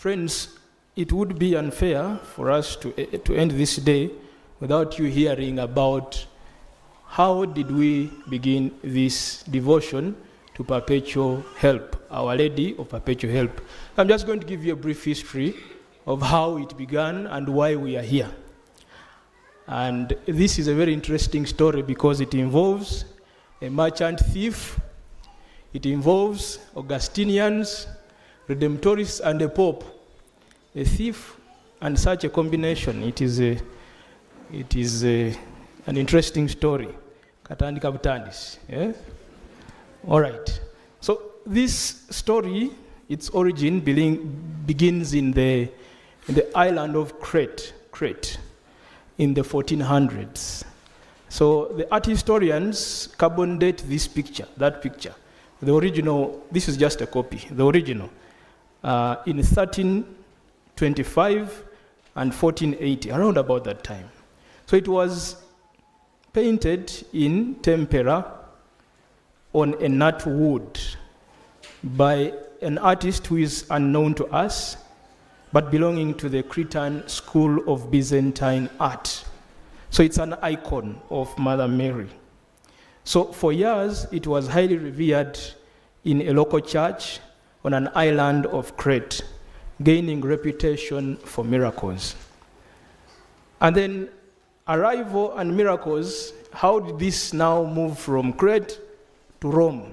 Friends, it would be unfair for us to end this day without you hearing about how did we begin this devotion to Perpetual Help, Our Lady of Perpetual Help. I'm just going to give you a brief history of how it began and why we are here. And this is a very interesting story because it involves a merchant thief, it involves Augustinians, Redemptorists, and a Pope. A thief and such a combination, it is an interesting story. Katandika butandis. Yeah? All right. So this story, its origin begins in the island of Crete, in the 1400s. So the art historians carbon date that picture. The original, this is just a copy, the original, in 1325 and 1480, around about that time. So it was painted in tempera on a nut wood by an artist who is unknown to us, but belonging to the Cretan school of Byzantine art. So it's an icon of Mother Mary. So for years, it was highly revered in a local church on an island of Crete, gaining reputation for miracles. And then arrival and miracles, how did this now move from Crete to Rome?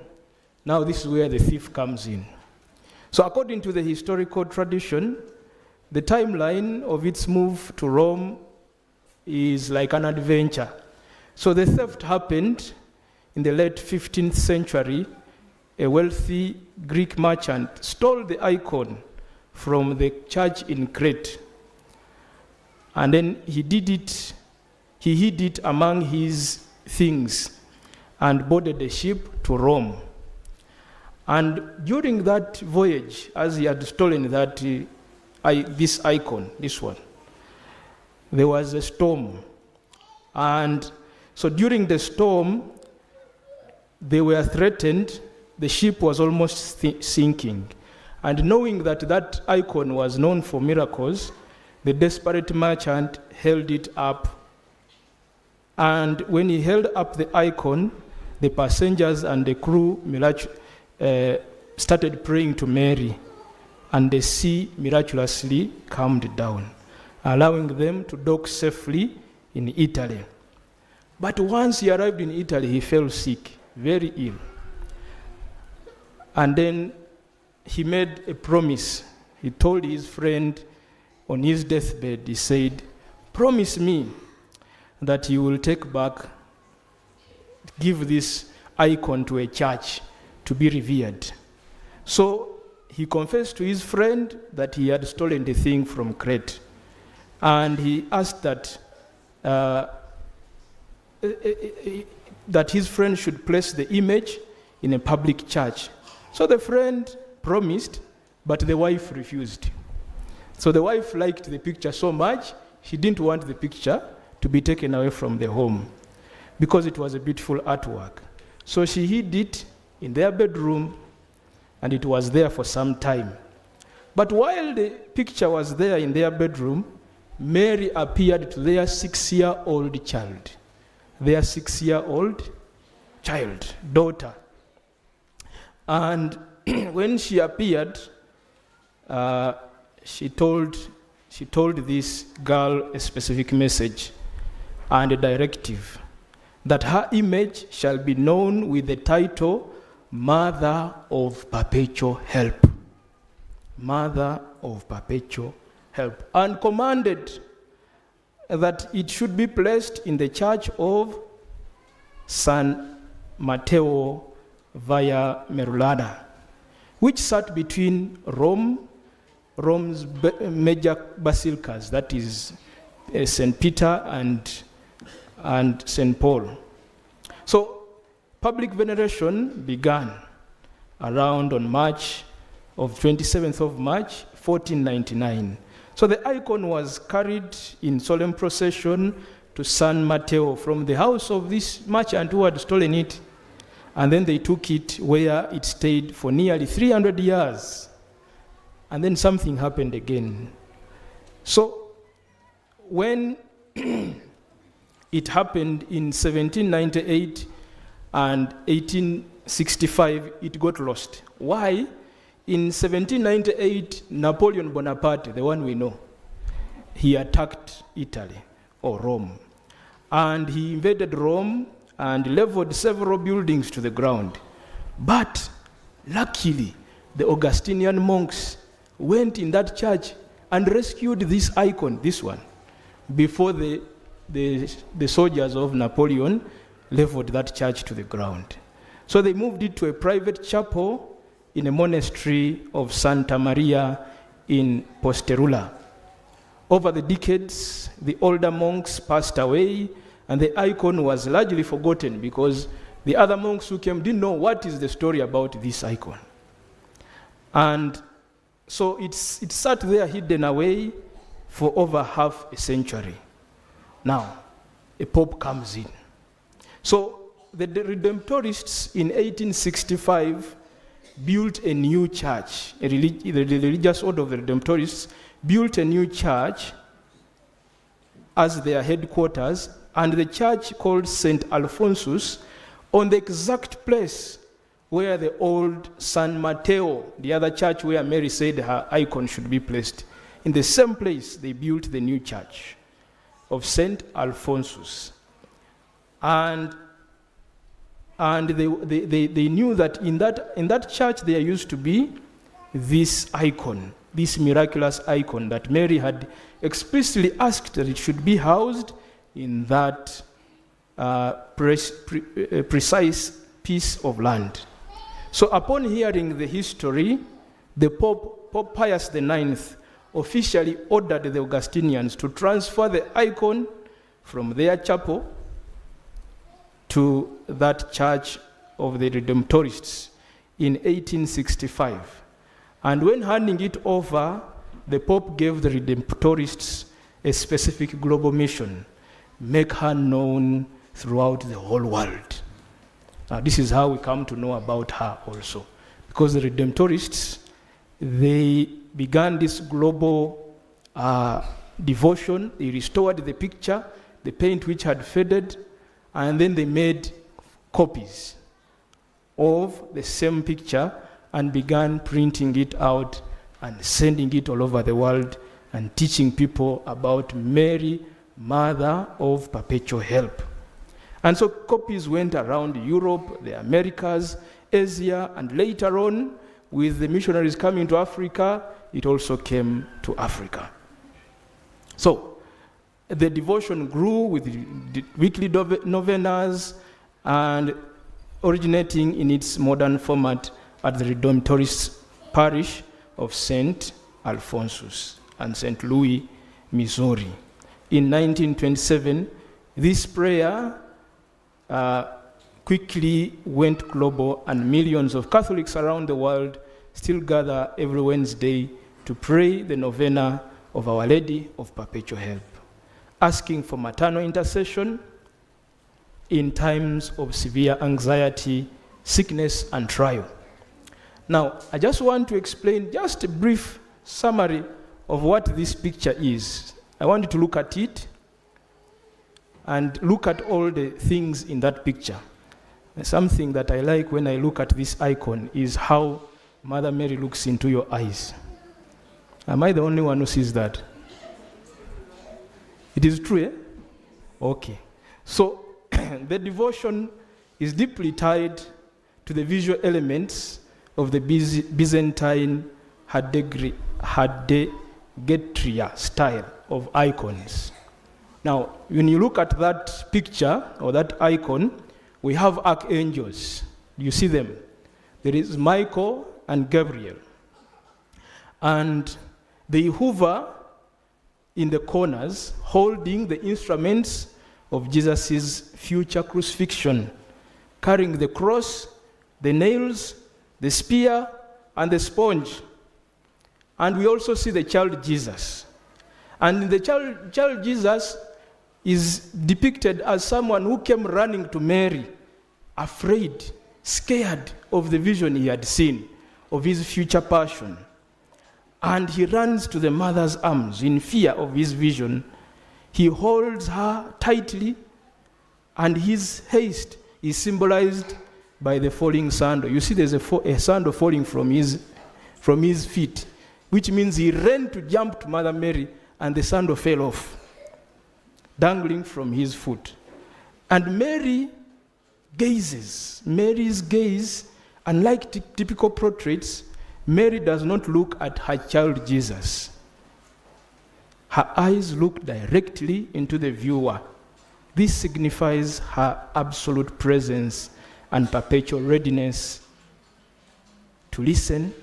Now this is where the thief comes in. So according to the historical tradition, the timeline of its move to Rome is like an adventure. So the theft happened in the late 15th century. A wealthy Greek merchant stole the icon from the church in Crete. And then he hid it among his things and boarded a ship to Rome. And during that voyage, as he had stolen this icon, this one, there was a storm. And so during the storm, they were threatened. The ship was almost sinking. And knowing that icon was known for miracles, the desperate merchant held it up. And when he held up the icon, the passengers and the crew started praying to Mary, and the sea miraculously calmed down, allowing them to dock safely in Italy. But once he arrived in Italy, he fell sick, very ill. And then he made a promise. He told his friend on his deathbed, he said, "Promise me that you will give this icon to a church to be revered." So he confessed to his friend that he had stolen the thing from Crete. And he asked that his friend should place the image in a public church. So the friend promised, but the wife refused. So the wife liked the picture so much, she didn't want the picture to be taken away from the home because it was a beautiful artwork. So she hid it in their bedroom, and it was there for some time. But while the picture was there in their bedroom, Mary appeared to their 6-year-old child. Their 6-year-old child, daughter. And when she appeared, she told this girl a specific message and a directive, that her image shall be known with the title Mother of Perpetual Help. Mother of Perpetual Help. And commanded that it should be placed in the church of San Matteo via Merulada, which sat between Rome's major basilicas, that is St. Peter and St. Paul. So public veneration began around on March of 27th of March, 1499. So the icon was carried in solemn procession to San Matteo from the house of this merchant who had stolen it. And then they took it where it stayed for nearly 300 years And then something happened again. So when it happened in 1798 and 1865, it got lost. Why? In 1798, Napoleon Bonaparte, the one we know, he attacked Italy, or Rome. And he invaded Rome and leveled several buildings to the ground. But luckily, the Augustinian monks went in that church and rescued this icon, this one, before the soldiers of Napoleon leveled that church to the ground. So they moved it to a private chapel in a monastery of Santa Maria in Posterula. Over the decades, the older monks passed away, and the icon was largely forgotten because the other monks who came didn't know what is the story about this icon. And so it sat there hidden away for over half a century. Now, a pope comes in. So the Redemptorists in 1865 built a new church. The religious order of the Redemptorists built a new church as their headquarters, and the church called St. Alphonsus, on the exact place where the old San Mateo, the other church where Mary said her icon should be placed. In the same place, they built the new church of St. Alphonsus. And they knew that in that church there used to be this icon, this miraculous icon that Mary had explicitly asked that it should be housed in that precise piece of land. So upon hearing the history, the Pope Pius IX officially ordered the Augustinians to transfer the icon from their chapel to that church of the Redemptorists in 1865. And when handing it over, the Pope gave the Redemptorists a specific global mission: make her known throughout the whole world. Now, this is how we come to know about her also. Because the Redemptorists, they began this global devotion. They restored the picture, the paint which had faded, and then they made copies of the same picture and began printing it out and sending it all over the world and teaching people about Mary, Mother of Perpetual Help. And so copies went around Europe, the Americas, Asia, and later on, with the missionaries coming to Africa, it also came to Africa. So the devotion grew with the weekly novenas and originating in its modern format at the Redemptorist Parish of St. Alphonsus and St. Louis, Missouri. In 1927, this prayer quickly went global, and millions of Catholics around the world still gather every Wednesday to pray the novena of Our Lady of Perpetual Help, asking for maternal intercession in times of severe anxiety, sickness, and trial. Now, I just want to explain just a brief summary of what this picture is. I want you to look at it and look at all the things in that picture. Something that I like when I look at this icon is how Mother Mary looks into your eyes. Am I the only one who sees that? It is true, eh? Okay. So the devotion is deeply tied to the visual elements of the Byzantine Hadegetria style of icons. Now, when you look at that picture or that icon, we have archangels. You see them. There is Michael and Gabriel. And they hover in the corners, holding the instruments of Jesus' future crucifixion, carrying the cross, the nails, the spear, and the sponge. And we also see the child Jesus. And the child Jesus is depicted as someone who came running to Mary, afraid, scared of the vision he had seen of his future passion. and he runs to the mother's arms in fear of his vision. He holds her tightly, and his haste is symbolized by the falling sandal. You see there's a sandal falling from his feet, which means he ran to jump to Mother Mary, and the sandal fell off, dangling from his foot. And Mary gazes. Mary's gaze, unlike typical portraits, Mary does not look at her child Jesus. Her eyes look directly into the viewer. This signifies her absolute presence and perpetual readiness to listen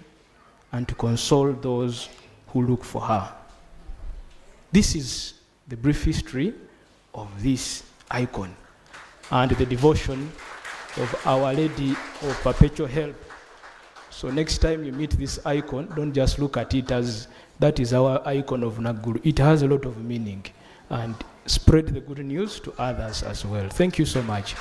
and to console those who look for her. This is the brief history of this icon and the devotion of Our Lady of Perpetual Help. So next time you meet this icon, don't just look at it as that is our icon of Naggulu. It has a lot of meaning, and spread the good news to others as well. Thank you so much.